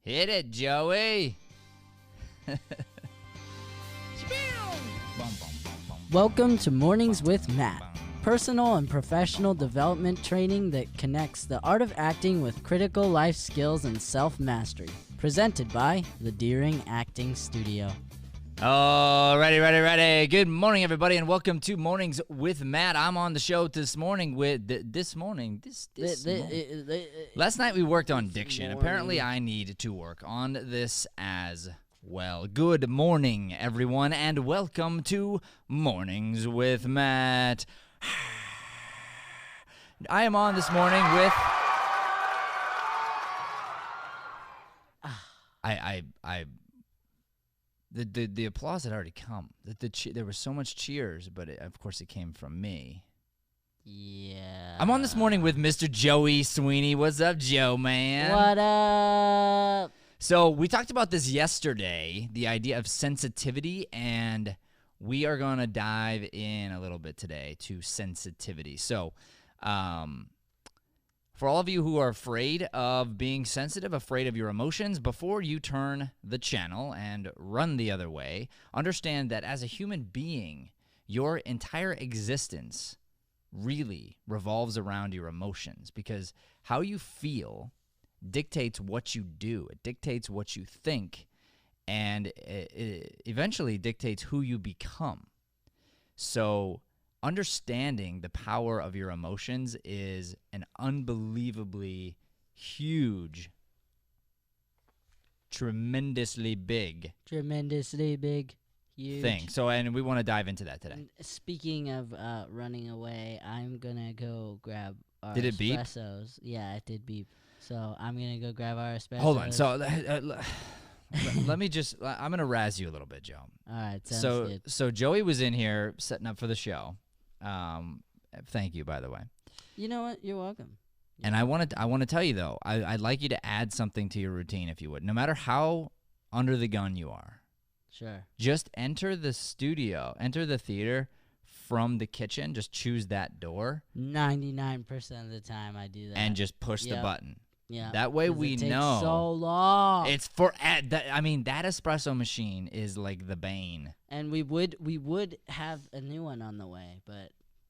Hit it, Joey. Welcome to Mornings with Matt, personal and professional development training that connects the art of acting with critical life skills and self-mastery. Presented by the Deering Acting Studio. Oh, ready. Good morning, everybody, and welcome to Mornings with Matt. I'm on the show this morning with Last night we worked on diction. Apparently, I need to work on this as well. Good morning, everyone, and welcome to Mornings with Matt. I am on this morning with The applause had already come. There was so much cheers, but of course it came from me. Yeah. I'm on this morning with Mr. Joey Sweeney. What's up, Joe, man? What up? So we talked about this yesterday, the idea of sensitivity, and we are going to dive in a little bit today to sensitivity. So for all of you who are afraid of being sensitive, afraid of your emotions, before you turn the channel and run the other way, understand that as a human being, your entire existence really revolves around your emotions, because how you feel dictates what you do. It dictates what you think, and it eventually dictates who you become. So understanding the power of your emotions is an unbelievably huge, tremendously big huge thing. So, and we want to dive into that today. Speaking of running away, I'm gonna go grab our Did it beep? espressos. Yeah, it did beep. So I'm gonna go grab our espressos. Hold on. So let me just, I'm going to razz you a little bit, Joe. All right, sounds good. So Joey was in here setting up for the show. Thank you, by the way. You know what? You're welcome. And I want to tell you, though, I'd like you to add something to your routine, if you would. No matter how under the gun you are. Sure. Just enter the studio, enter the theater from the kitchen. Just choose that door. 99% of the time I do that. And just push the button. Yeah. That way we it takes know. so long. It's for that espresso machine is like the bane. And we would have a new one on the way,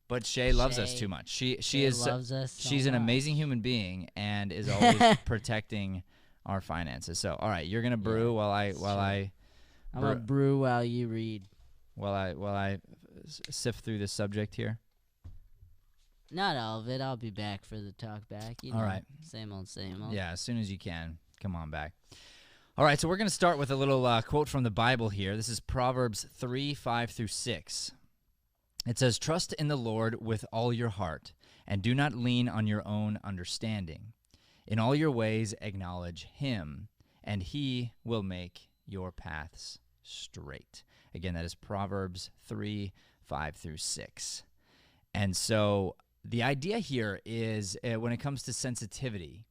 but Shay loves us too much. She loves us so she's an much. amazing human being and is always protecting our finances. So, all right, you're gonna brew while I I'm gonna brew while you read. While I sift through this subject here. Not all of it. I'll be back for the talk back. You know, all right. Same old. Yeah, as soon as you can. Come on back. All right, so we're going to start with a little quote from the Bible here. This is Proverbs 3:5-6. It says, "Trust in the Lord with all your heart, and do not lean on your own understanding. In all your ways acknowledge him, and he will make your paths straight." Again, that is Proverbs 3:5-6. And so the idea here is, when it comes to sensitivity,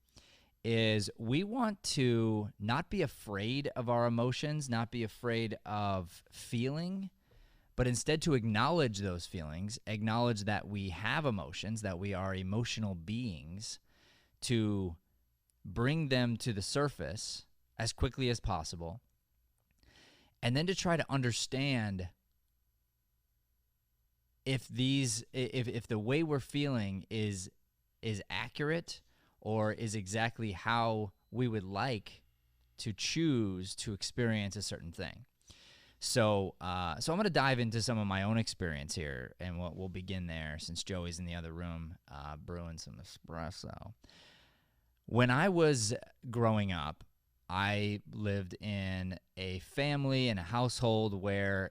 is we want to not be afraid of our emotions, not be afraid of feeling, but instead to acknowledge those feelings, acknowledge that we have emotions, that we are emotional beings, to bring them to the surface as quickly as possible, and then to try to understand if the way we're feeling is accurate or is exactly how we would like to choose to experience a certain thing. So I'm going to dive into some of my own experience here, and we'll begin there since Joey's in the other room brewing some espresso. When I was growing up, I lived in a family and a household where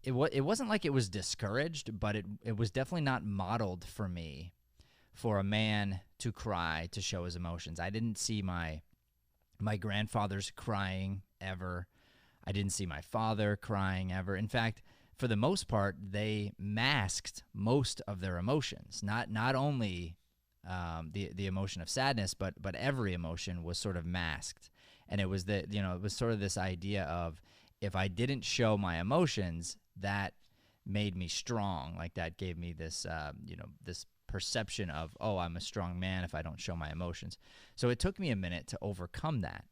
it wasn't like it was discouraged, but it was definitely not modeled for me for a man to cry, to show his emotions. I didn't see my grandfathers crying ever. I didn't see my father crying ever. In fact, for the most part, they masked most of their emotions. Not only the emotion of sadness, but every emotion was sort of masked. And it was it was sort of this idea of, if I didn't show my emotions, that made me strong. Like, that gave me this this perception of, oh, I'm a strong man if I don't show my emotions. So it took me a minute to overcome that.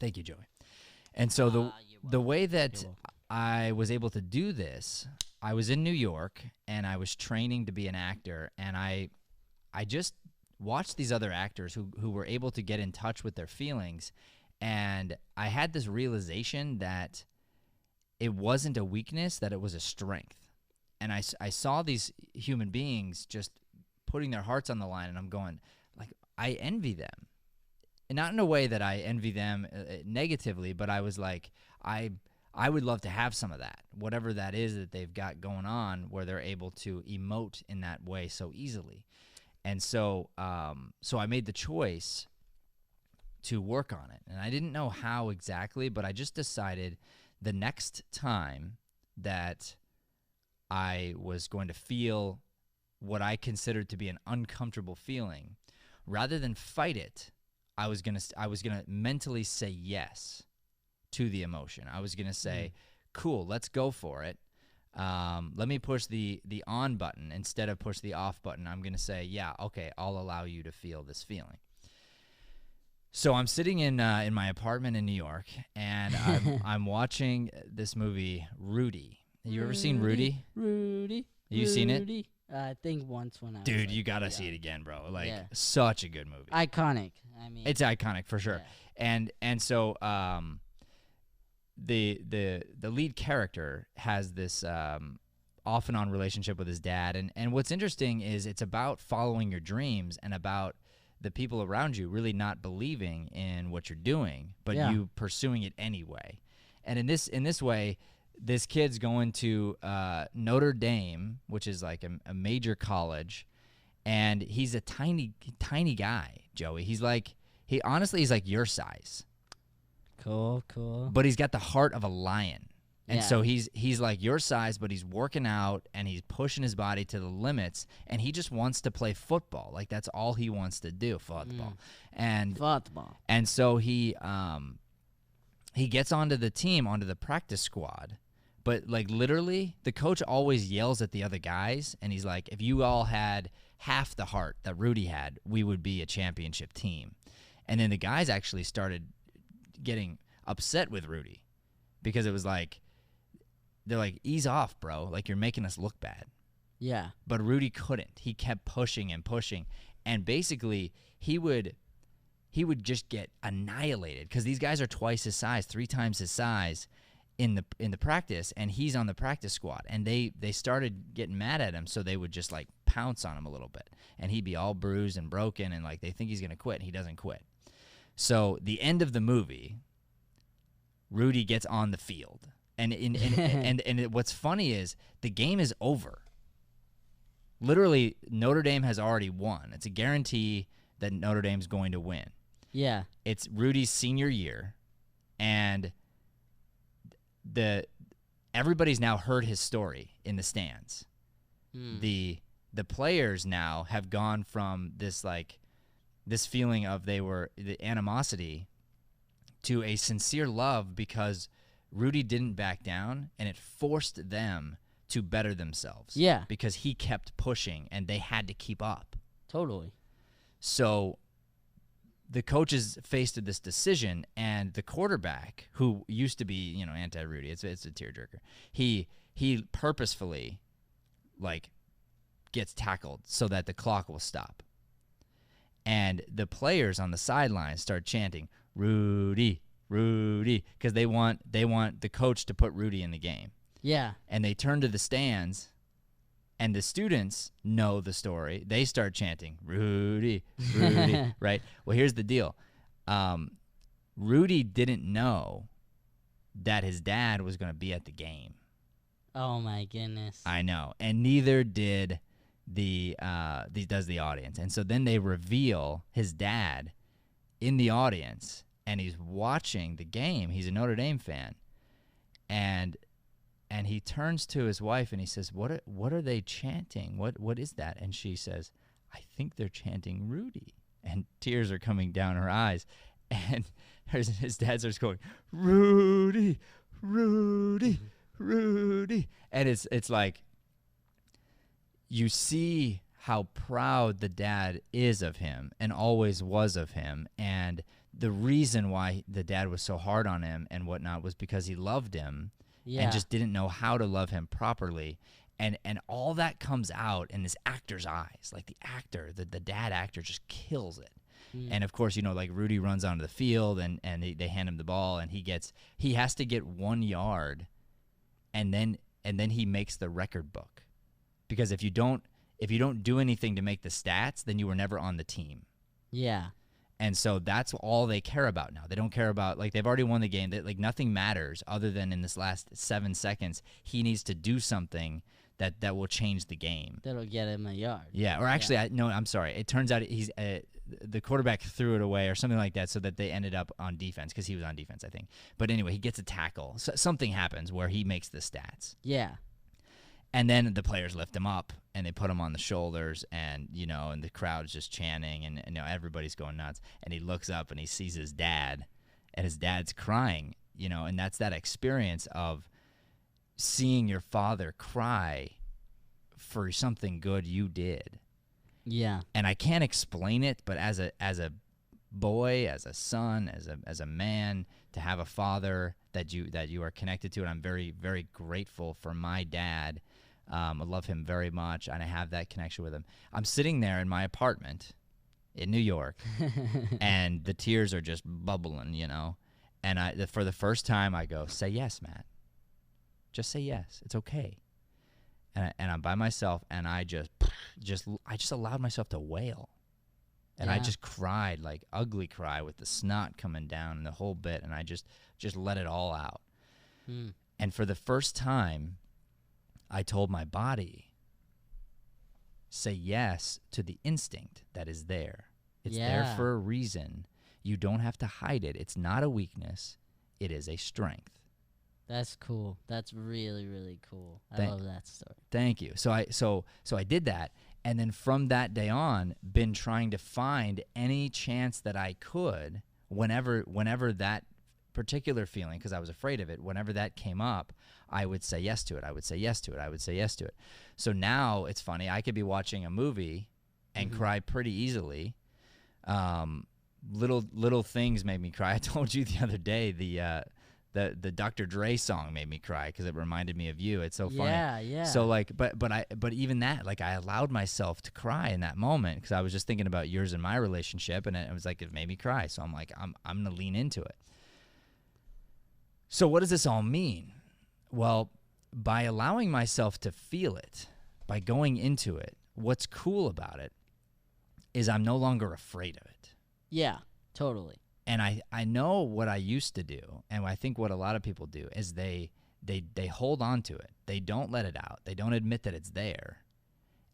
Thank you, Joey. And so You're the way that You're welcome. I was able to do this, I was in New York and I was training to be an actor, and I just watched these other actors who were able to get in touch with their feelings, and I had this realization that it wasn't a weakness, that it was a strength. And I saw these human beings just putting their hearts on the line, and I'm going, like, I envy them. And not in a way that I envy them negatively, but I was like, I would love to have some of that, whatever that is that they've got going on, where they're able to emote in that way so easily. And so so I made the choice to work on it. And I didn't know how exactly, but I just decided the next time that I was going to feel what I considered to be an uncomfortable feeling, rather than fight it, I was gonna mentally say yes to the emotion. I was gonna say, cool, let's go for it. Let me push the on button instead of push the off button. I'm gonna say, yeah, okay, I'll allow you to feel this feeling. So I'm sitting in my apartment in New York, and I'm watching this movie, Rudy. Have you ever seen Rudy? Rudy. Have you seen it? I think once when I was Dude, like, you gotta yeah. see it again, bro. Like, Yeah. such a good movie. Iconic. I mean, It's iconic for sure. Yeah. And so the lead character has this off and on relationship with his dad, and what's interesting is it's about following your dreams and about the people around you really not believing in what you're doing, but Yeah. you pursuing it anyway. And in this way, this kid's going to Notre Dame, which is like a major college, and he's a tiny guy, Joey. He's like he's like your size, Cool. but he's got the heart of a lion. And Yeah. so he's like your size, but he's working out and he's pushing his body to the limits, and he just wants to play football. Like, that's all he wants to do, football. Football. And so he gets onto the team, onto the practice squad. But, like, literally, the coach always yells at the other guys, and he's like, if you all had half the heart that Rudy had, we would be a championship team. And then the guys actually started getting upset with Rudy, because it was like, they're like, ease off, bro. Like, you're making us look bad. Yeah. But Rudy couldn't. He kept pushing and pushing. And basically, he would just get annihilated, because these guys are twice his size, 3 times his size in the practice, and he's on the practice squad. And they started getting mad at him, so they would just, like, pounce on him a little bit. And he'd be all bruised and broken, and, like, they think he's going to quit, and he doesn't quit. So the end of the movie, Rudy gets on the field. And what's funny is the game is over. Literally, Notre Dame has already won. It's a guarantee that Notre Dame's going to win. Yeah. It's Rudy's senior year, and everybody's now heard his story in the stands. The players now have gone from this feeling of the animosity to a sincere love, because Rudy didn't back down, and it forced them to better themselves. Yeah. Because he kept pushing, and they had to keep up. Totally. So the coaches faced this decision, and the quarterback, who used to be, anti-Rudy, it's a tearjerker, he purposefully, like, gets tackled so that the clock will stop. And the players on the sidelines start chanting, Rudy, Rudy, because they want the coach to put Rudy in the game. Yeah. And they turn to the stands, and the students know the story. They start chanting, Rudy, Rudy, right? Well, here's the deal. Rudy didn't know that his dad was going to be at the game. Oh, my goodness. I know. And neither did the audience. And so then they reveal his dad in the audience, and he's watching the game. He's a Notre Dame fan. And he turns to his wife and he says, what are they chanting? What is that? And she says, I think they're chanting Rudy. And tears are coming down her eyes. And his dad starts going, Rudy, Rudy, Rudy. And it's like, you see how proud the dad is of him and always was of him. And And the reason why the dad was so hard on him and whatnot was because he loved him and just didn't know how to love him properly. And all that comes out in this actor's eyes. Like the actor, the dad actor just kills it. And of course, like Rudy runs onto the field and they hand him the ball and he has to get 1 yard and then he makes the record book. Because if you don't do anything to make the stats, then you were never on the team. Yeah. And so that's all they care about now. They don't care about, like, they've already won the game. Nothing matters other than in this last 7 seconds, he needs to do something that will change the game. That'll get him a yard. Yeah, or actually, I'm sorry. It turns out the quarterback threw it away or something like that so that they ended up on defense because he was on defense, I think. But anyway, he gets a tackle. So something happens where he makes the stats. Yeah. And then the players lift him up and they put him on the shoulders and the crowd's just chanting and everybody's going nuts. And he looks up and he sees his dad and his dad's crying, and that's that experience of seeing your father cry for something good you did. Yeah. And I can't explain it, but as a boy, as a son, as a man, to have a father that you are connected to, and I'm very, very grateful for my dad. I love him very much, and I have that connection with him. I'm sitting there in my apartment in New York, and the tears are just bubbling, And for the first time, I go, "Say yes, Matt. Just say yes. It's okay." And I'm by myself, and I just allowed myself to wail, and I just cried, like ugly cry with the snot coming down and the whole bit, and I just let it all out. And for the first time, I told my body, say yes to the instinct that is there. It's there for a reason. You don't have to hide it. It's not a weakness. It is a strength. That's cool. That's really, really cool. I love that story. Thank you. So I did that, and then from that day on, been trying to find any chance that I could, whenever that particular feeling, because I was afraid of it, whenever that came up, I would say yes to it. I would say yes to it. I would say yes to it. So now it's funny. I could be watching a movie and cry pretty easily. Little things made me cry. I told you the other day the Dr. Dre song made me cry because it reminded me of you. It's so funny. Yeah. So but even that, like, I allowed myself to cry in that moment because I was just thinking about yours and my relationship, and it was like it made me cry. So I'm like, I'm gonna lean into it. So what does this all mean? Well, by allowing myself to feel it, by going into it, what's cool about it is I'm no longer afraid of it. Yeah, totally. And I know what I used to do, and I think what a lot of people do is they hold on to it. They don't let it out. They don't admit that it's there.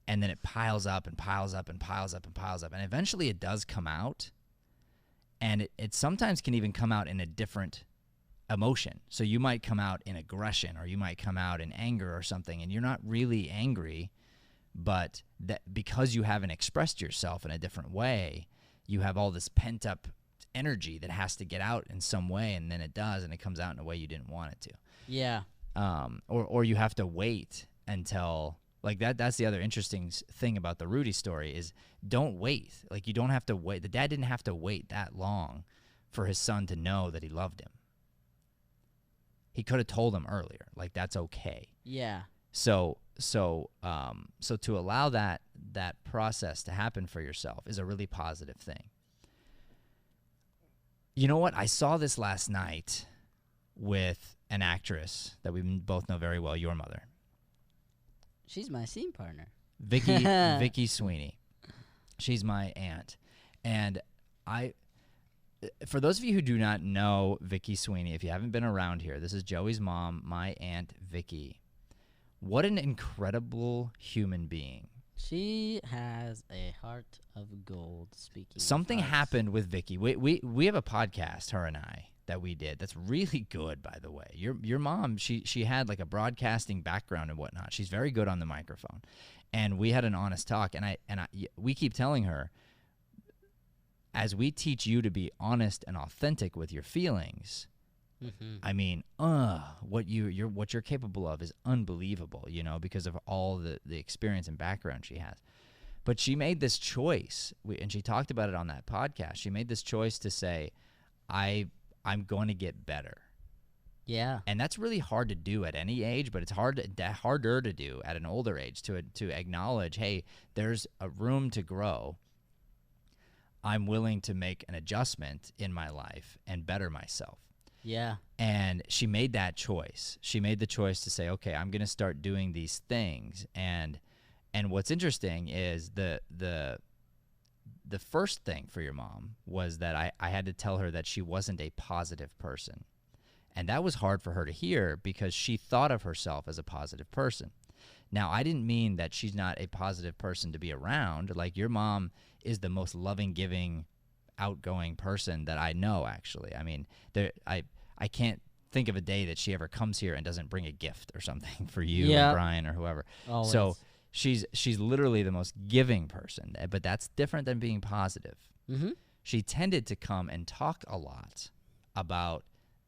And then it piles up and piles up and piles up and piles up. And eventually it does come out, and it sometimes can even come out in a different emotion. So you might come out in aggression, or you might come out in anger or something, and you're not really angry, but that because you haven't expressed yourself in a different way, you have all this pent-up energy that has to get out in some way, and then it does, and it comes out in a way you didn't want it to. Yeah. Or you have to wait until, like, that's the other interesting thing about the Rudy story is don't wait. Like, you don't have to wait. The dad didn't have to wait that long for his son to know that he loved him. He could have told him earlier, like, that's okay. Yeah. So to allow that process to happen for yourself is a really positive thing. You know what? I saw this last night with an actress that we both know very well, your mother. She's my scene partner. Vicky Sweeney. She's my aunt. And for those of you who do not know Vicky Sweeney, if you haven't been around here, this is Joey's mom, my Aunt Vicky. What an incredible human being. She has a heart of gold, speaking Something of hearts. happened with Vicky. We have a podcast, her and I, that we did that's really good, by the way. Your mom, she had like a broadcasting background and whatnot. She's very good on the microphone. And we had an honest talk, and we keep telling her, as we teach you to be honest and authentic with your feelings, I mean, what you're capable of is unbelievable, because of all the experience and background she has. But she made this choice, and she talked about it on that podcast. She made this choice to say, I'm going to get better. Yeah. And that's really hard to do at any age, but it's harder to do at an older age, to acknowledge, hey, there's a room to grow. I'm willing to make an adjustment in my life and better myself. Yeah. And she made that choice. She made the choice to say, okay, I'm going to start doing these things. And what's interesting is the first thing for your mom was that I had to tell her that she wasn't a positive person. And that was hard for her to hear because she thought of herself as a positive person. Now, I didn't mean that she's not a positive person to be around. Like, your mom is the most loving, giving, outgoing person that I know, actually. I mean, I can't think of a day that she ever comes here and doesn't bring a gift or something for you and Brian or whoever. Always. So she's literally the most giving person, but that's different than being positive. Mm-hmm. She tended to come and talk a lot about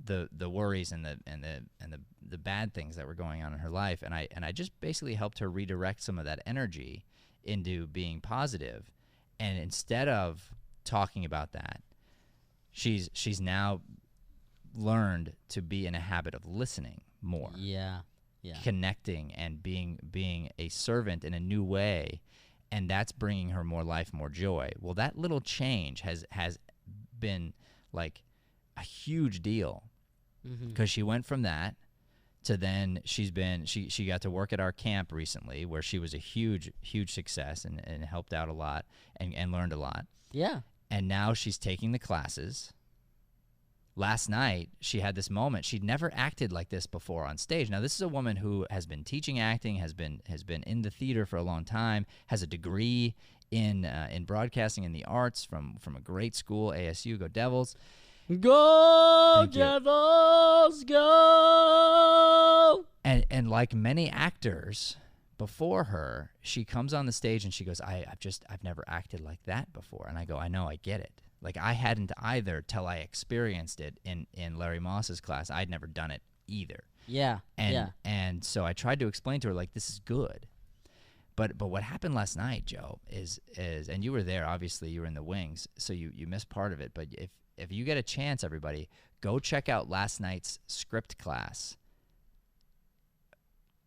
the worries and the bad things that were going on in her life, and I just basically helped her redirect some of that energy into being positive. And instead of talking about that, she's now learned to be in a habit of listening more. Yeah. Connecting and being a servant in a new way, and that's bringing her more life, more joy. Well, that little change has been like a huge deal, because she went from that to then she got to work at our camp recently, where she was a huge success and helped out a lot and learned a lot. Yeah. And now she's taking the classes. Last night, she had this moment. She'd never acted like this before on stage. Now, this is a woman who has been teaching acting, has been in the theater for a long time, has a degree in broadcasting and the arts from a great school, ASU. Go Devils! Go Devils, go! And like many actors before her, she comes on the stage and she goes, I've never acted like that before. And I go, I know, I get it. Like, I hadn't either till I experienced it in Larry Moss's class. I'd never done it either. Yeah. And so I tried to explain to her, like, this is good. But what happened last night, Joe, is and you were there, obviously, you were in the wings, so you missed part of it. But if you get a chance, everybody, go check out last night's script class.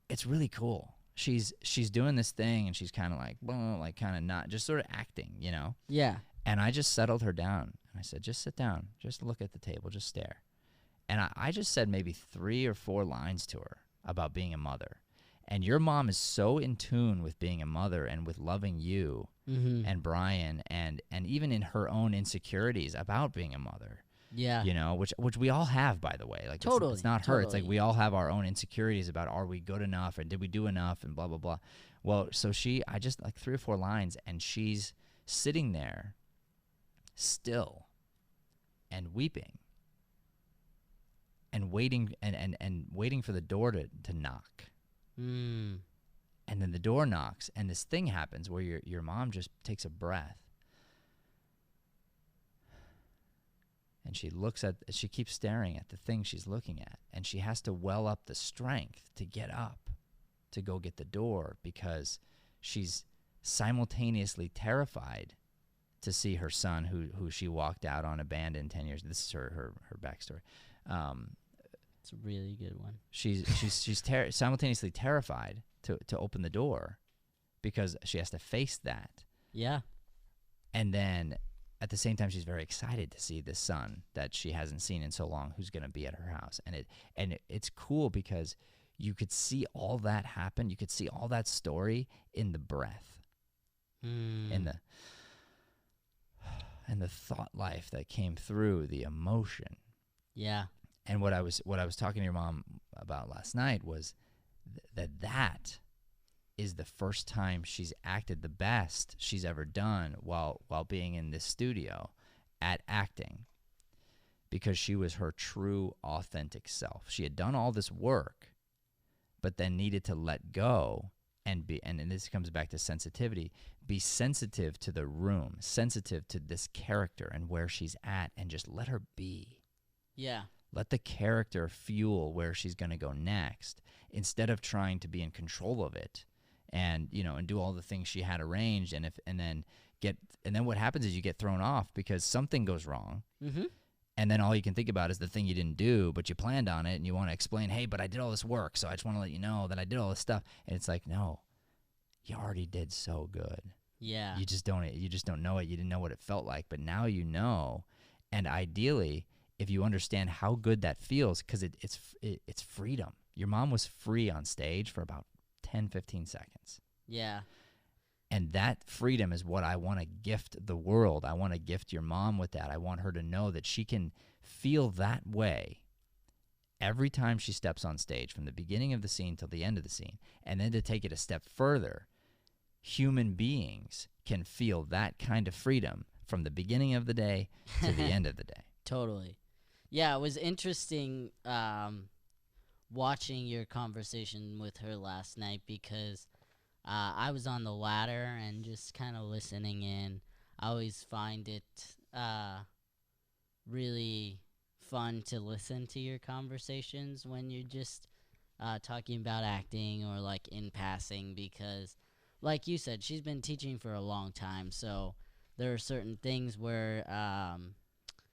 It's really cool. She's doing this thing, and she's kind of like, well, like kind of not, just sort of acting, you know? Yeah. And I just settled her down, and I said, just sit down, just look at the table, just stare. And I just said maybe 3 or 4 lines to her about being a mother. And your mom is so in tune with being a mother and with loving you and Brian and even in her own insecurities about being a mother. Yeah. You know, which we all have, by the way. Like, totally. It's not her. It's like we all have our own insecurities about, are we good enough and did we do enough and blah, blah, blah. Well, so I just like 3 or 4 lines, and she's sitting there still and weeping and waiting and waiting for the door to knock. And then the door knocks, and this thing happens where your mom just takes a breath, and she keeps staring at the thing she's looking at, and she has to well up the strength to get up to go get the door, because she's simultaneously terrified to see her son, who she walked out on abandoned 10 years. This is her backstory. It's a really good one. She's simultaneously terrified to open the door, because she has to face that. Yeah. And then at the same time, she's very excited to see this son that she hasn't seen in so long, who's going to be at her house. And it's cool because you could see all that happen. You could see all that story in the breath, in the thought life that came through, the emotion. Yeah. And what I was talking to your mom about last night was that is the first time she's acted the best she's ever done while being in this studio at acting, because she was her true, authentic self. She had done all this work, but then needed to let go and this comes back to sensitivity, be sensitive to the room, sensitive to this character and where she's at, and just let her be. Yeah. Let the character fuel where she's going to go next, instead of trying to be in control of it and and do all the things she had arranged, and then what happens is you get thrown off because something goes wrong. Mm-hmm. And then all you can think about is the thing you didn't do, but you planned on it, and you want to explain, hey, but I did all this work, so I just want to let you know that I did all this stuff. And it's like, no, you already did so good. Yeah. You just don't know it. You didn't know what it felt like, but now you know. And ideally, if you understand how good that feels, because it's freedom. Your mom was free on stage for about 10, 15 seconds. Yeah. And that freedom is what I want to gift the world. I want to gift your mom with that. I want her to know that she can feel that way every time she steps on stage, from the beginning of the scene till the end of the scene. And then to take it a step further, human beings can feel that kind of freedom from the beginning of the day to the end of the day. Totally. Yeah, it was interesting watching your conversation with her last night, because I was on the ladder and just kind of listening in. I always find it really fun to listen to your conversations when you're just talking about acting or like in passing, because like you said, she's been teaching for a long time, so there are certain things where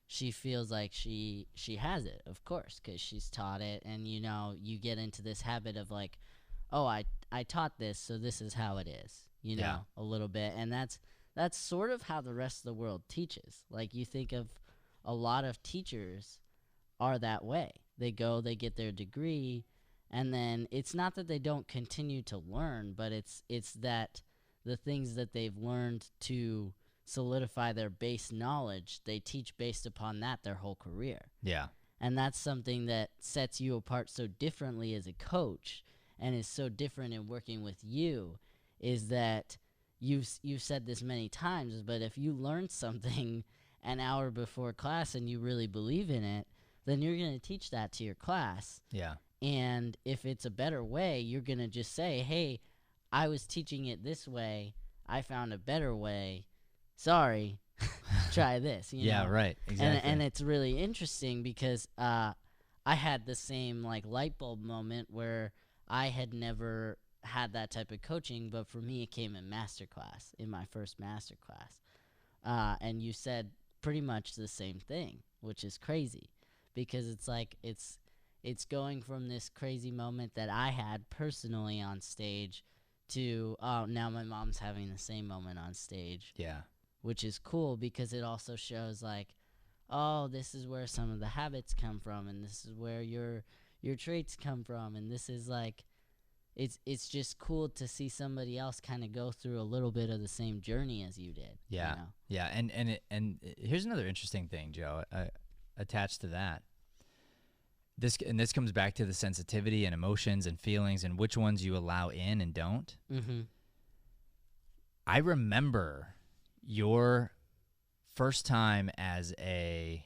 she feels like she has it, of course, because she's taught it, and you get into this habit of like, oh, I taught this, so this is how it is, a little bit. And that's sort of how the rest of the world teaches. Like, you think of a lot of teachers are that way. They go, they get their degree, and then it's not that they don't continue to learn, but it's that the things that they've learned to solidify their base knowledge, they teach based upon that their whole career. Yeah. And that's something that sets you apart so differently as a coach, and is so different in working with you, is that you've said this many times, but if you learn something an hour before class and you really believe in it, then you're going to teach that to your class. Yeah. And if it's a better way, you're going to just say, hey, I was teaching it this way, I found a better way, sorry, try this. Yeah, right, exactly. And it's really interesting because I had the same like light bulb moment where I had never had that type of coaching, but for me it came in masterclass, in my first masterclass. And you said pretty much the same thing, which is crazy, because it's like it's going from this crazy moment that I had personally on stage to now my mom's having the same moment on stage. Yeah. Which is cool, because it also shows like, oh, this is where some of the habits come from, and this is where your traits come from, and this is like, it's just cool to see somebody else kind of go through a little bit of the same journey as you did. Yeah, yeah, and here's another interesting thing, Joe, attached to that. This comes back to the sensitivity and emotions and feelings and which ones you allow in and don't. Mm-hmm. I remember your first time as I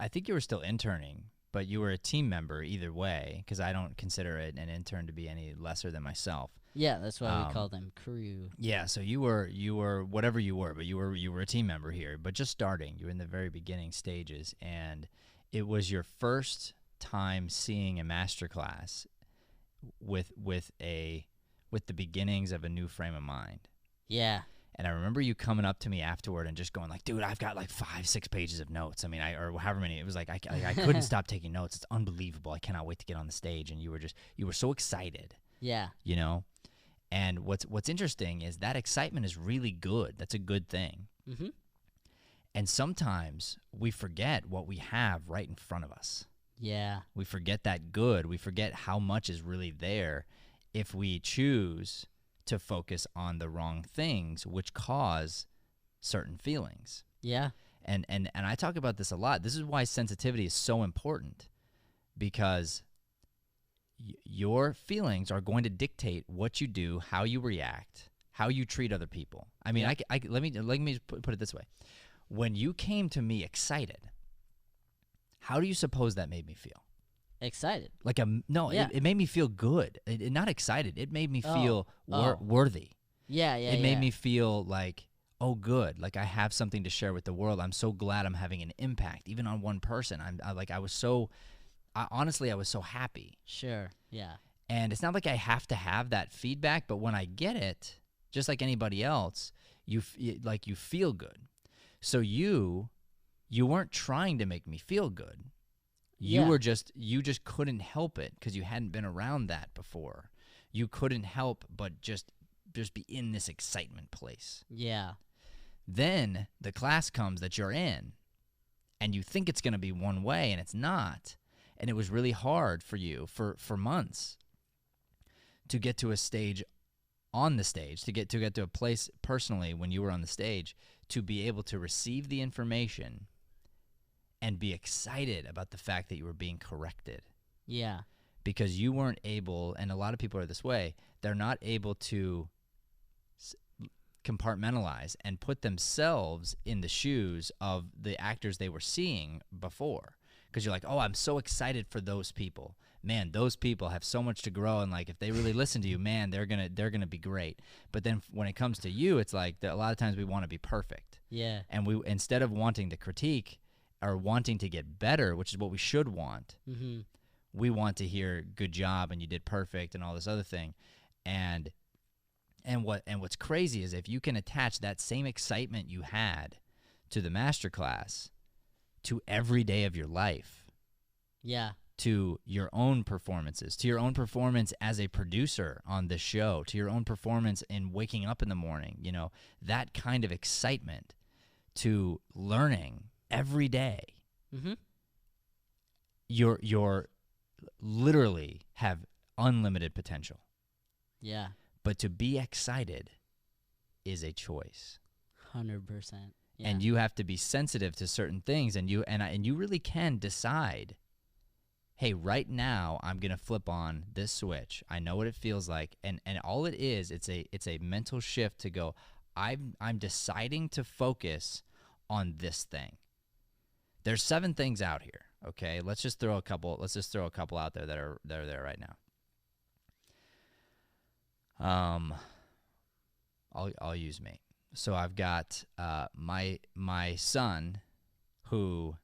think you were still interning, but you were a team member either way, because I don't consider an intern to be any lesser than myself. Yeah, that's why we call them crew. Yeah, so you were whatever you were, but you were a team member here, but just starting. You were in the very beginning stages, and it was your first time seeing a masterclass with the beginnings of a new frame of mind. Yeah. And I remember you coming up to me afterward and just going like, dude, I've got like 5-6 pages of notes. I mean, or however many. It was like, I couldn't stop taking notes. It's unbelievable. I cannot wait to get on the stage. And you were so excited. Yeah. And what's interesting is that excitement is really good. That's a good thing. Mm-hmm. And sometimes we forget what we have right in front of us. Yeah. We forget that good. We forget how much is really there if we choose to focus on the wrong things, which cause certain feelings. Yeah. And I talk about this a lot. This is why sensitivity is so important, because your feelings are going to dictate what you do, how you react, how you treat other people. I mean, yeah. Let me put it this way. When you came to me excited, how do you suppose that made me feel? Excited. Like it made me feel good. Not excited. It made me feel worthy. Yeah. It made me feel like, oh, good. Like I have something to share with the world. I'm so glad I'm having an impact, even on one person. I was so happy. Sure. Yeah. And it's not like I have to have that feedback, but when I get it, just like anybody else, you feel good. So you weren't trying to make me feel good. You just couldn't help it because you hadn't been around that before. You couldn't help but just be in this excitement place. Yeah. Then the class comes that you're in, and you think it's going to be one way, and it's not. And it was really hard for you for months to get to a stage on the stage, to get to a place personally when you were on the stage, to be able to receive the information and be excited about the fact that you were being corrected. Yeah. Because you weren't able, and a lot of people are this way, they're not able to compartmentalize and put themselves in the shoes of the actors they were seeing before. Because you're like, oh, I'm so excited for those people. Man, those people have so much to grow, and like if they really listen to you, man, they're gonna be great. But then when it comes to you, it's like a lot of times we want to be perfect. Yeah. And we, instead of wanting to critique or wanting to get better, which is what we should want, we want to hear good job and you did perfect and all this other thing. And what's crazy is if you can attach that same excitement you had to the masterclass to every day of your life. Yeah. To your own performances, to your own performance as a producer on this show, to your own performance in waking up in the morning, you know, that kind of excitement, to learning every day. You're literally have unlimited potential. Yeah. But to be excited is a choice. 100%. Yeah. And you have to be sensitive to certain things, and you really can decide, hey, right now I'm going to flip on this switch. I know what it feels like. And all it is, it's a mental shift to go, I'm deciding to focus on this thing. There's 7 things out here, okay? Let's just throw a couple out there that are there right now. I'll use me. So I've got my son, who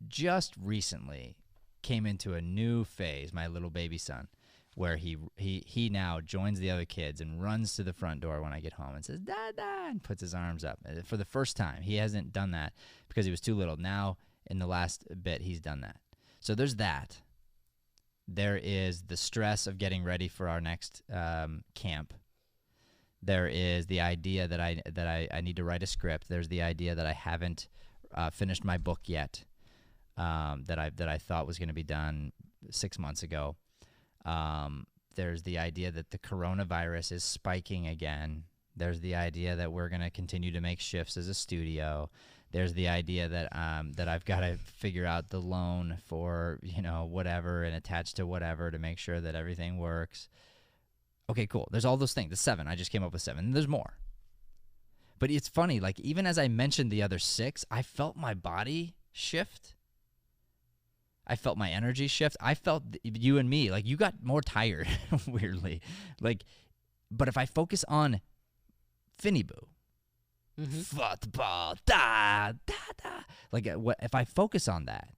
just recently came into a new phase, my little baby son, where he now joins the other kids and runs to the front door when I get home and says, "Dada," and puts his arms up. For the first time. He hasn't done that because he was too little. Now, in the last bit, he's done that. So there's that. There is the stress of getting ready for our next camp. There is the idea that I need to write a script. There's the idea that I haven't finished my book yet, that I thought was going to be done 6 months ago. There's the idea that the coronavirus is spiking again. There's the idea that we're going to continue to make shifts as a studio. There's the idea that I've got to figure out the loan for, whatever, and attach to whatever to make sure that everything works. Okay, cool. There's all those things. The 7. I just came up with 7. There's more. But it's funny, like even as I mentioned the other 6, I felt my body shift. I felt my energy shift. I felt you and me, like you got more tired, weirdly. Like, but if I focus on Finny Boo, football, da, da, da. Like, if I focus on that,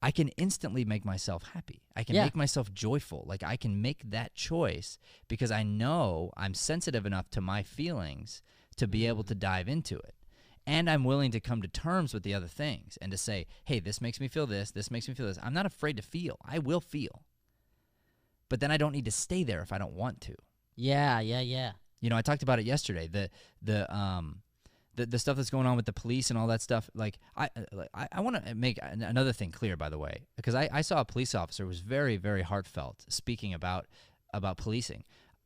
I can instantly make myself happy. I can make myself joyful. Like, I can make that choice because I know I'm sensitive enough to my feelings to be able to dive into it. And I'm willing to come to terms with the other things and to say, hey, this makes me feel this. This makes me feel this. I'm not afraid to feel. I will feel. But then I don't need to stay there if I don't want to. Yeah. I talked about it yesterday. The stuff that's going on with the police and all that stuff. Like, I want to make another thing clear, by the way, because I saw a police officer who was very, very heartfelt speaking about policing.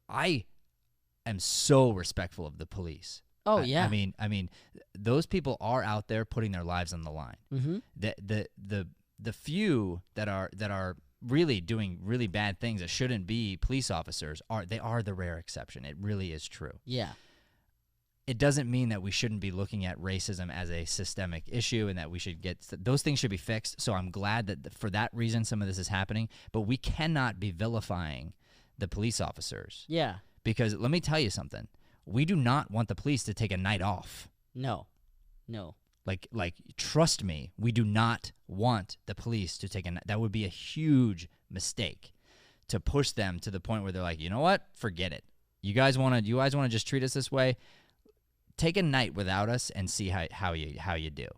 I am so respectful of the police. Oh, yeah. I mean, those people are out there putting their lives on the line. The few that are really doing really bad things that shouldn't be police officers are the rare exception. It really is true. Yeah. It doesn't mean that we shouldn't be looking at racism as a systemic issue and that we should those things should be fixed. So I'm glad that for that reason some of this is happening. But we cannot be vilifying the police officers. Yeah. Because let me tell you something. We do not want the police to take a night off. No. Like, trust me, we do not want the police to take a night. That would be a huge mistake. to push them to the point where they're like, you know what, forget it. You guys want to just treat us this way? Take a night without us and see how you do.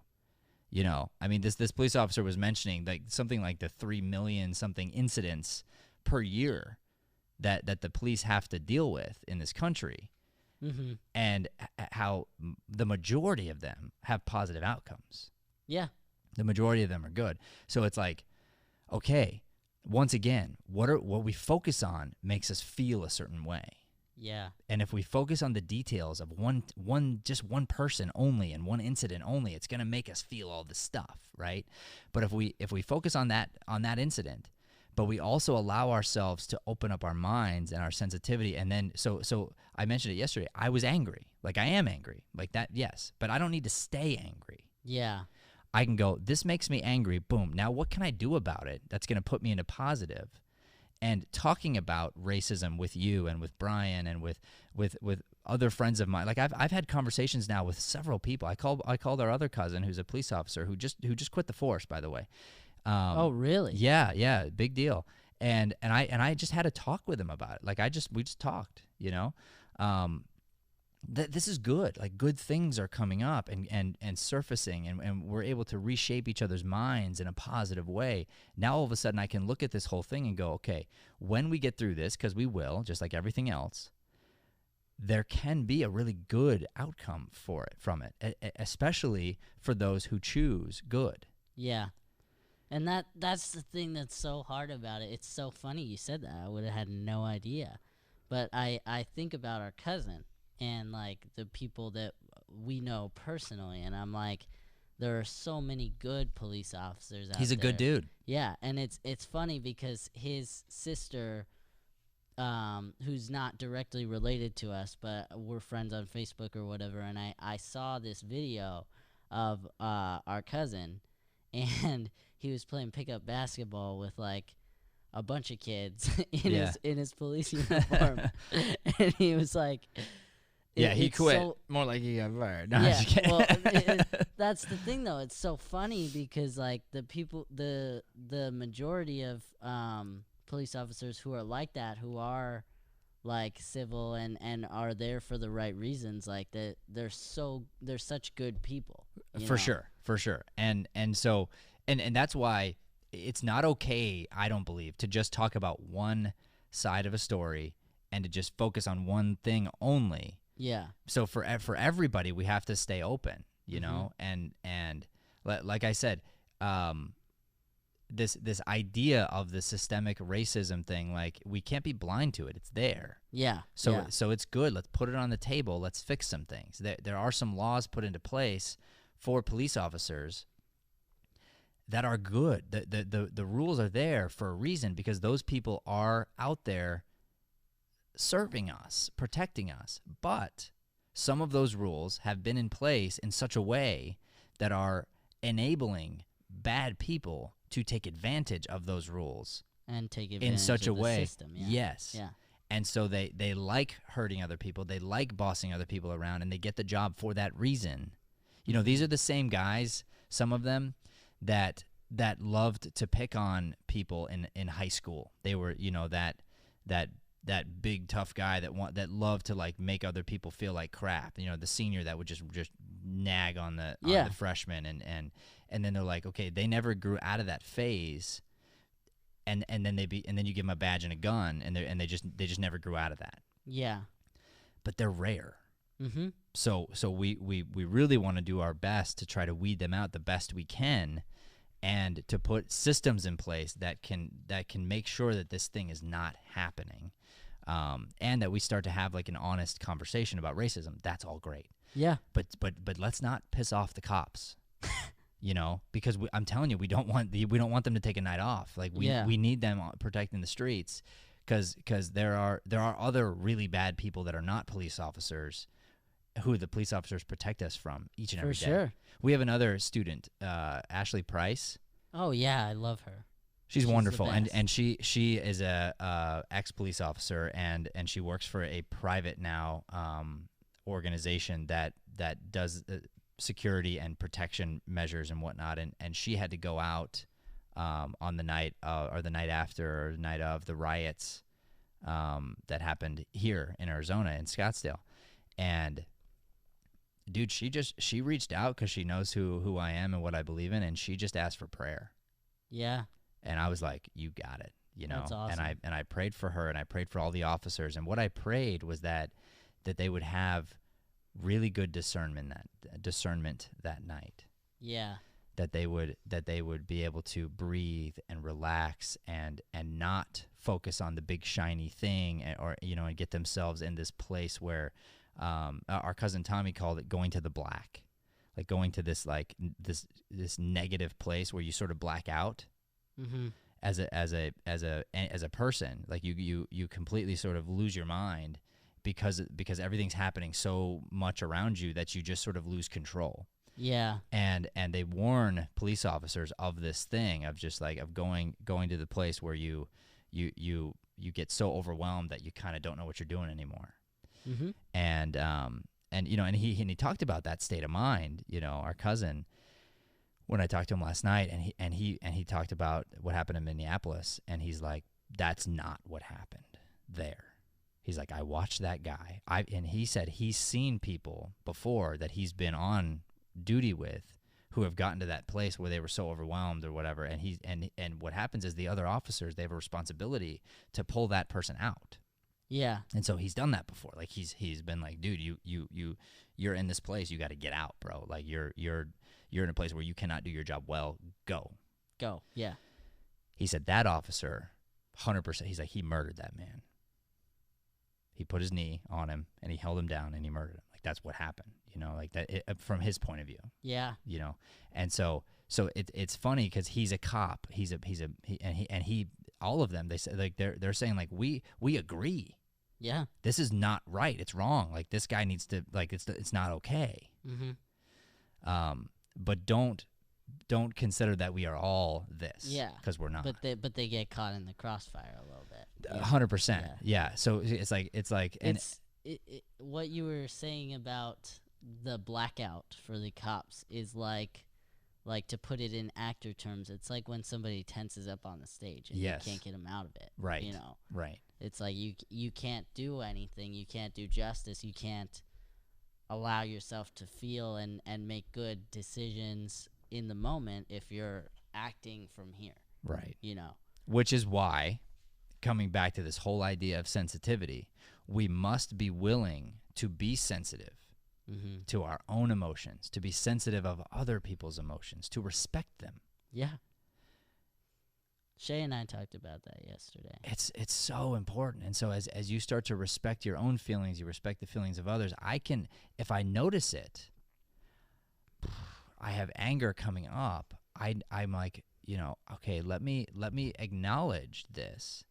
You know, I mean, this police officer was mentioning like something like the 3 million something incidents per year that the police have to deal with in this country, and how the majority of them have positive outcomes. Yeah, the majority of them are good. So it's like, okay, once again, what we focus on makes us feel a certain way. Yeah. And if we focus on the details of just one person only and one incident only, it's going to make us feel all this stuff, right? But if we focus on that incident, but we also allow ourselves to open up our minds and our sensitivity, and then so I mentioned it yesterday, I was angry. Like, I am angry. Like that, yes, but I don't need to stay angry. Yeah. I can go, this makes me angry, boom. Now what can I do about it that's going to put me into positive? And talking about racism with you and with Brian and with other friends of mine, like I've had conversations now with several people. I called our other cousin who's a police officer who just quit the force, by the way. Oh, really? Yeah, big deal. And I just had a talk with him about it. Like we just talked, you know. This is good. Like, good things are coming up and surfacing, and we're able to reshape each other's minds in a positive way. Now all of a sudden I can look at this whole thing and go, okay, when we get through this, because we will, just like everything else, there can be a really good outcome from it, especially for those who choose good. Yeah. And that's the thing that's so hard about it. It's so funny you said that. I would have had no idea. But I think about our cousin and like the people that we know personally, and I'm like, there are so many good police officers out there. He's a good dude. Yeah, and it's funny because his sister, who's not directly related to us, but we're friends on Facebook or whatever, and I saw this video of our cousin, and he was playing pickup basketball with like a bunch of kids in his police uniform, and he was like, yeah, he quit. More like he got fired. No, well, that's the thing, though. It's so funny because, like, the majority of police officers who are like that, who are, like, civil and are there for the right reasons, like, they're such good people. For sure. And so, and that's why it's not okay, I don't believe, to just talk about one side of a story and to just focus on one thing only. Yeah. So for everybody, we have to stay open, you know, and like I said, this idea of the systemic racism thing, like, we can't be blind to it. It's there. Yeah. So it's good. Let's put it on the table. Let's fix some things. There are some laws put into place for police officers that are good. The rules are there for a reason, because those people are out there serving us, protecting us. But some of those rules have been in place in such a way that are enabling bad people to take advantage of those rules and take advantage in such of a way. The system, yeah. Yes. Yeah. And so they like hurting other people. They like bossing other people around, and they get the job for that reason. You know, these are the same guys, some of them, that loved to pick on people in high school. They were, you know, that big tough guy that loved to, like, make other people feel like crap. You know, the senior that would just nag on the freshman, and then they're like, okay, they never grew out of that phase, and then you give them a badge and a gun, and they just never grew out of that. Yeah. But they're rare. Mm-hmm. So we really want to do our best to try to weed them out the best we can, and to put systems in place that can make sure that this thing is not happening, and that we start to have, like, an honest conversation about racism. That's all great. Yeah. But let's not piss off the cops, you know, because I'm telling you, we don't want them to take a night off. Like, we need them protecting the streets, because there are other really bad people that are not police officers, who the police officers protect us from each and every day. For sure. We have another student, Ashley Price. Oh yeah, I love her. She's wonderful, and she is a ex-police officer, and she works for a private now organization that does security and protection measures and whatnot, and she had to go out on the night or the night after or the night of the riots that happened here in Arizona in Scottsdale. And dude, she reached out because she knows who I am and what I believe in, and she just asked for prayer. Yeah. And I was like, you got it, you know. That's awesome. And I prayed for her, and I prayed for all the officers, and what I prayed was that they would have really good discernment that night. Yeah. That they would be able to breathe and relax and not focus on the big shiny thing, or and get themselves in this place where our cousin Tommy called it going to the black, like going to this this negative place where you sort of black out as a person, like you completely sort of lose your mind because everything's happening so much around you that you just sort of lose control. Yeah. And they warn police officers of this thing of just like of going to the place where you get so overwhelmed that you kind of don't know what you're doing anymore. Mm-hmm. And he talked about that state of mind, our cousin, when I talked to him last night, and he talked about what happened in Minneapolis, and he's like, that's not what happened there. He's like, I watched that guy. And he said he's seen people before that he's been on duty with who have gotten to that place where they were so overwhelmed or whatever, and what happens is the other officers, they have a responsibility to pull that person out. Yeah. And so he's done that before. Like he's been like, dude, you're in this place, you got to get out, bro. Like you're in a place where you cannot do your job well. Go. Yeah. He said that officer 100%, he's like, he murdered that man. He put his knee on him and he held him down and he murdered him. Like that's what happened, like that from his point of view. Yeah. And so it's funny because he's a cop. He all of them, they say, like they're saying like we agree. Yeah. This is not right. It's wrong. Like this guy needs to, like it's not okay. Mm-hmm. But don't consider that we are all this. Yeah. Because we're not. But they get caught in the crossfire a little bit. 100%. Yeah. So it's like what you were saying about the blackout for the cops is like to put it in actor terms, it's like when somebody tenses up on the stage and yes. you can't get them out of it. Right. Right. It's like you can't do anything. You can't do justice. You can't allow yourself to feel and make good decisions in the moment if you're acting from here. Right. Which is why, coming back to this whole idea of sensitivity, we must be willing to be sensitive to our own emotions, to be sensitive of other people's emotions, to respect them. Yeah. Shay and I talked about that yesterday. It's so important. And so as you start to respect your own feelings, you respect the feelings of others, if I notice it, I have anger coming up, I'm like, okay, let me acknowledge this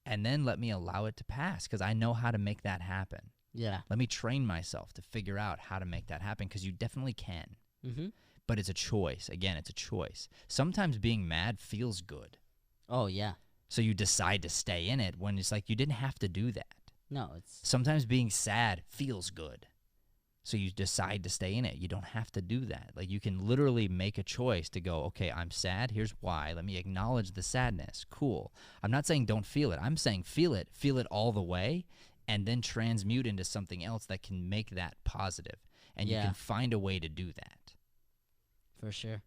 and then let me allow it to pass because I know how to make that happen. Yeah. Let me train myself to figure out how to make that happen because you definitely can. Mm-hmm. But it's a choice. Again, it's a choice. Sometimes being mad feels good. Oh, yeah. So you decide to stay in it when it's like you didn't have to do that. No, it's... Sometimes being sad feels good. So you decide to stay in it. You don't have to do that. Like you can literally make a choice to go, okay, I'm sad. Here's why. Let me acknowledge the sadness. Cool. I'm not saying don't feel it. I'm saying feel it all the way, and then transmute into something else that can make that positive. And you can find a way to do that. For sure.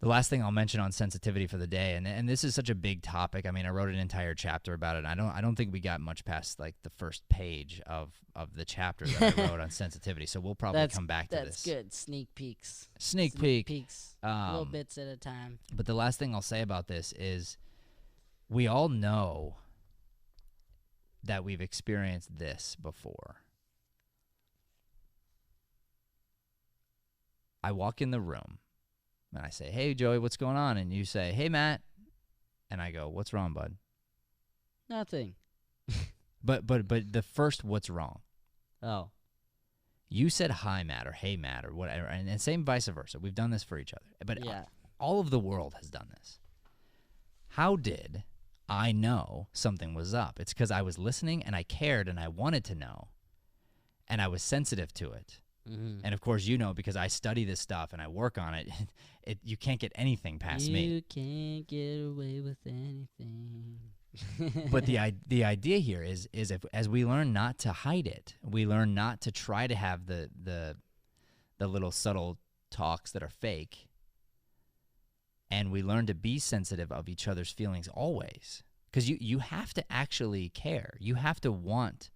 The last thing I'll mention on sensitivity for the day, and this is such a big topic. I mean, I wrote an entire chapter about it. I don't think we got much past like the first page of the chapter that I wrote on sensitivity. So we'll probably come back to this. That's good. Sneak peeks. Sneak peeks. Little bits at a time. But the last thing I'll say about this is we all know that we've experienced this before. I walk in the room and I say, hey, Joey, what's going on? And you say, hey, Matt. And I go, what's wrong, bud? Nothing. But the first what's wrong. Oh. You said hi, Matt, or hey, Matt, or whatever. And same vice versa. We've done this for each other. But yeah. All of the world has done this. How did I know something was up? It's because I was listening and I cared and I wanted to know. And I was sensitive to it. Mm-hmm. And of course, you know, because I study this stuff and I work on it, you can't get anything past me. You can't get away with anything. But the idea here is if as we learn not to hide it, we learn not to try to have the little subtle talks that are fake, and we learn to be sensitive of each other's feelings always, because you have to actually care. You have to want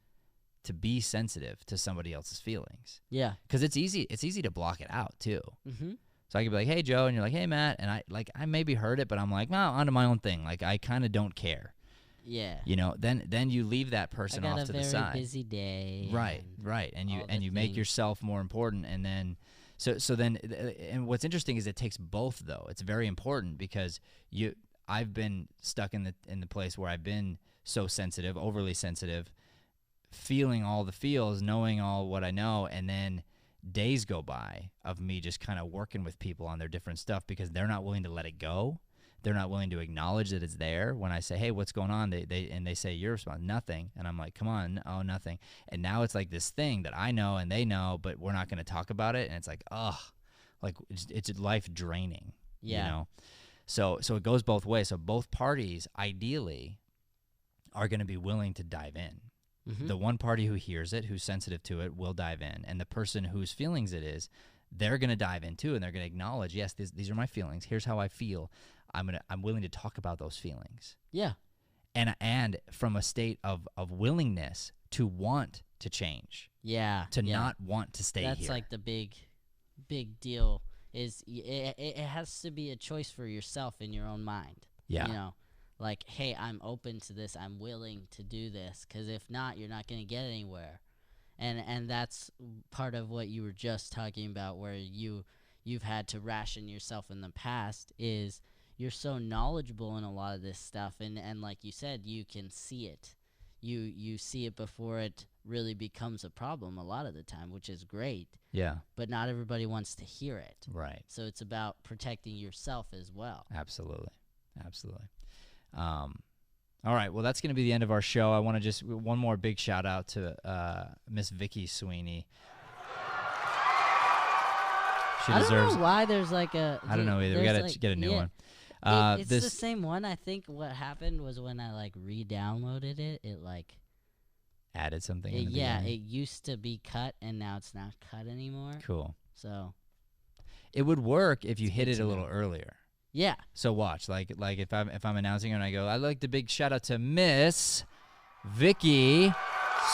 to be sensitive to somebody else's feelings. Yeah. Because it's easy to block it out too. Mm-hmm. So I could be like, hey, Joe, and you're like, hey, Matt, and I maybe heard it, but I'm like, well, onto my own thing. Like, I kind of don't care. Yeah. You know, then you leave that person off to the side. I got a very busy day. Right. And you make yourself more important, and then so then and what's interesting is it takes both, though. It's very important because I've been stuck in the place where I've been so sensitive, overly sensitive, feeling all the feels, knowing all what I know, and then days go by of me just kind of working with people on their different stuff because they're not willing to let it go. They're not willing to acknowledge that it's there. When I say, hey, what's going on? They say, your response, nothing. And I'm like, come on, oh, nothing. And now it's like this thing that I know and they know, but we're not going to talk about it. And it's like, ugh, like it's life draining. Yeah. You know? So it goes both ways. So both parties ideally are going to be willing to dive in. Mm-hmm. The one party who hears it, who's sensitive to it, will dive in. And the person whose feelings it is, they're going to dive in too, and they're going to acknowledge, yes, these are my feelings. Here's how I feel. I'm willing to talk about those feelings. Yeah. And from a state of willingness to want to change. Yeah. To not want to stay here. That's like the big deal is it has to be a choice for yourself in your own mind. Yeah. You know, like, hey, I'm open to this. I'm willing to do this. Because if not, you're not going to get anywhere. And that's part of what you were just talking about, where you've had to ration yourself in the past, is you're so knowledgeable in a lot of this stuff, and like you said, you can see it. You see it before it really becomes a problem a lot of the time, which is great. Yeah. But not everybody wants to hear it. Right. So it's about protecting yourself as well. Absolutely. All right, well, that's going to be the end of our show. I want to just one more big shout out to Miss Vicky Sweeney. She I deserves. don't know why there's like a. I don't know either. We got to get a new one. It's the same one. I think what happened was when I like re-downloaded it, it like added something. It, in the yeah, beginning. it used to be cut, and now it's not cut anymore. Cool. So it would work if you hit it a little earlier. Yeah. So watch, like if I'm announcing her and I go, I'd like to big shout out to Miss Vicky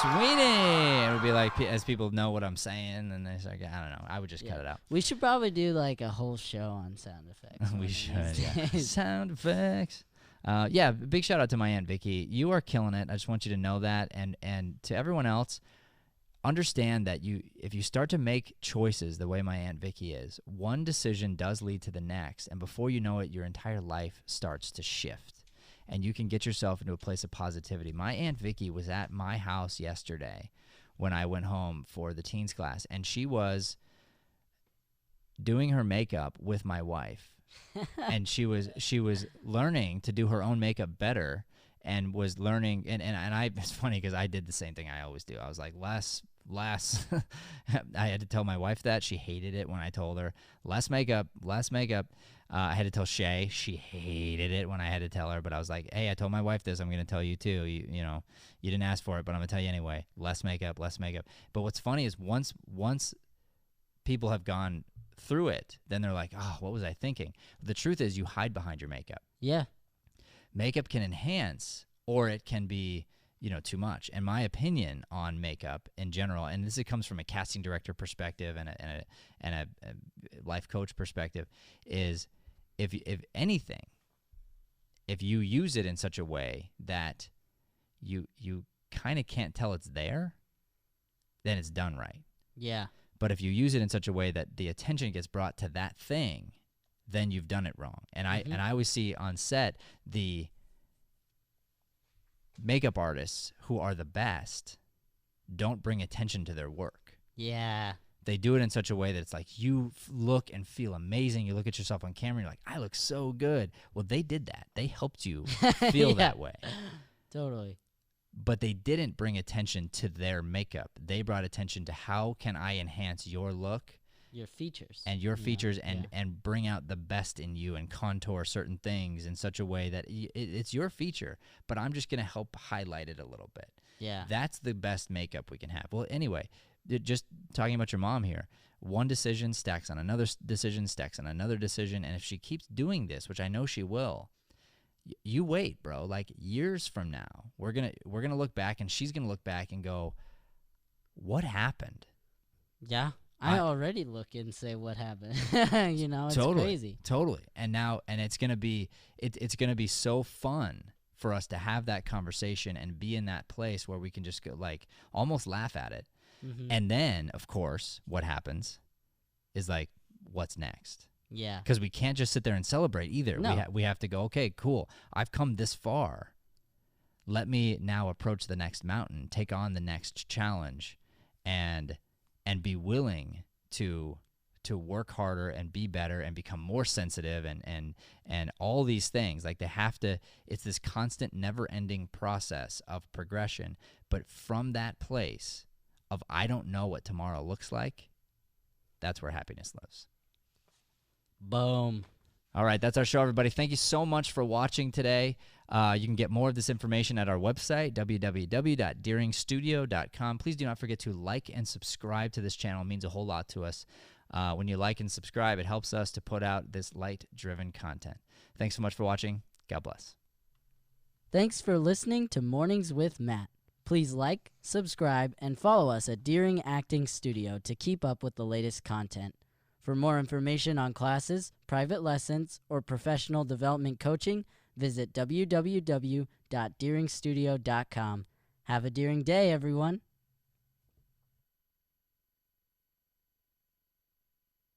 Sweeney. It would be like, as people know what I'm saying, and they say, I don't know. I would just cut it out. We should probably do like a whole show on sound effects. We should. Yeah. Sound effects. Yeah. Big shout out to my Aunt Vicky. You are killing it. I just want you to know that, and to everyone else, understand that if you start to make choices the way my Aunt Vicky is, one decision does lead to the next, and before you know it, your entire life starts to shift, and you can get yourself into a place of positivity. My Aunt Vicky was at my house yesterday when I went home for the teens class, and she was doing her makeup with my wife, and she was learning to do her own makeup better. And was learning, and I, it's funny because I did the same thing I always do. I was like, less. I had to tell my wife that. She hated it when I told her, less makeup. I had to tell Shay. She hated it when I had to tell her, but I was like, hey, I told my wife this. I'm going to tell you too. You know, you didn't ask for it, but I'm going to tell you anyway. Less makeup. But what's funny is once people have gone through it, then they're like, oh, what was I thinking? The truth is you hide behind your makeup. Yeah. Makeup can enhance, or it can be, too much. And my opinion on makeup in general, and this comes from a casting director perspective and a life coach perspective, is if anything, if you use it in such a way that you kind of can't tell it's there, then it's done right. Yeah. But if you use it in such a way that the attention gets brought to that thing, then you've done it wrong. And I always see on set the makeup artists who are the best don't bring attention to their work. Yeah. They do it in such a way that it's like you look and feel amazing. You look at yourself on camera and you're like, I look so good. Well, they did that. They helped you feel that way. Totally. but they didn't bring attention to their makeup. They brought attention to how can I enhance your look, your features, and your features, and bring out the best in you and contour certain things in such a way that it's your feature, but I'm just going to help highlight it a little bit. Yeah. That's the best makeup we can have. Well, anyway, just talking about your mom here, one decision stacks on another decision, stacks on another decision, and if she keeps doing this, which I know she will, you wait, bro. Like years from now, we're gonna look back, and she's gonna look back and go, "What happened?" Yeah. I already look and say what happened. You know, it's crazy. Totally. And it's gonna be it's gonna be so fun for us to have that conversation and be in that place where we can just go, like, almost laugh at it. Mm-hmm. And then, of course, what happens is like, what's next? Yeah. Because we can't just sit there and celebrate either. No. We have to go, okay, cool. I've come this far. Let me now approach the next mountain, take on the next challenge, and be willing to work harder and be better and become more sensitive and all these things. Like, it's this constant, never-ending process of progression. But from that place of I don't know what tomorrow looks like, that's where happiness lives. Boom. All right, that's our show, everybody. Thank you so much for watching today. You can get more of this information at our website, www.deeringstudio.com. Please do not forget to like and subscribe to this channel. It means a whole lot to us. When you like and subscribe, it helps us to put out this light-driven content. Thanks so much for watching. God bless. Thanks for listening to Mornings with Matt. Please like, subscribe, and follow us at Deering Acting Studio to keep up with the latest content. For more information on classes, private lessons, or professional development coaching, visit www.deeringstudio.com. Have a Deering day, everyone.